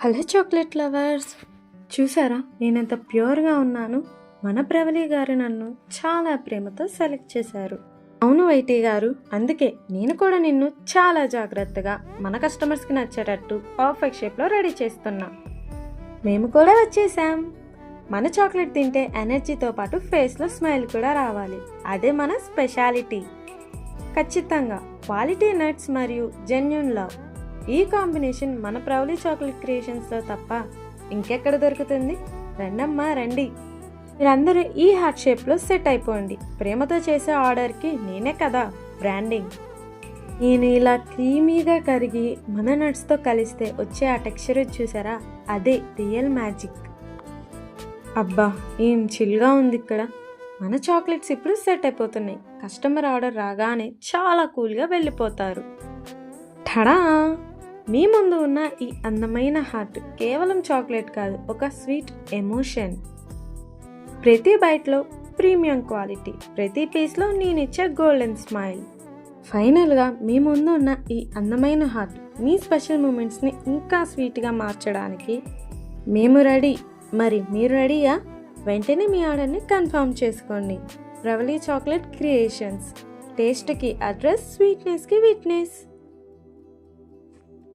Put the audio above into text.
Hello chocolate lovers, చూసారా నేనెంత ప్యూర్గా ఉన్నాను. మన ప్రవళి గారు నన్ను చాలా ప్రేమతో సెలెక్ట్ చేశారు. అవును వైటీ గారు, అందుకే నేను కూడా నిన్ను చాలా జాగ్రత్తగా మన కస్టమర్స్కి నచ్చేటట్టు పర్ఫెక్ట్ షేప్లో రెడీ చేస్తున్నా. మేము కూడా వచ్చేసాం. మన చాక్లెట్ తింటే ఎనర్జీతో పాటు ఫేస్లో స్మైల్ కూడా రావాలి. అదే మన స్పెషాలిటీ. ఖచ్చితంగా క్వాలిటీ నట్స్ మరియు జెన్యూన్ లవ్, ఈ కాంబినేషన్ మన ప్రవళి చాక్లెట్ క్రియేషన్స్లో తప్ప ఇంకెక్కడ దొరుకుతుంది. రండమ్మా రండి, మీరందరూ ఈ హార్ట్ షేప్లో సెట్ అయిపోండి. ప్రేమతో చేసే ఆర్డర్కి నేనే కదా బ్రాండింగ్. నేను ఇలా క్రీమీగా కరిగి మన నట్స్తో కలిస్తే వచ్చే ఆ టెక్స్చర్ చూసారా, అదే రియల్ మ్యాజిక్. అబ్బా ఏం చిల్గా ఉంది ఇక్కడ. మన చాక్లెట్స్ ఇప్పుడు సెట్ అయిపోతున్నాయి. కస్టమర్ ఆర్డర్ రాగానే చాలా కూల్గా వెళ్ళిపోతారు. ఠడా! మీ ముందు ఉన్న ఈ అందమైన హార్ట్ కేవలం చాక్లెట్ కాదు, ఒక స్వీట్ ఎమోషన్. ప్రతి బైట్లో ప్రీమియం క్వాలిటీ, ప్రతి పీస్లో నేనిచ్చే గోల్డెన్ స్మైల్. ఫైనల్గా మీ ముందు ఉన్న ఈ అందమైన హార్ట్ మీ స్పెషల్ మూమెంట్స్ని ఇంకా స్వీట్గా మార్చడానికి మేము రెడీ. మరి మీరు రెడీయా? వెంటనే మీ ఆర్డర్ని కన్ఫర్మ్ చేసుకోండి. ప్రవళి చాక్లెట్ క్రియేషన్స్, టేస్ట్కి అడ్రస్, స్వీట్నెస్కి విట్నెస్.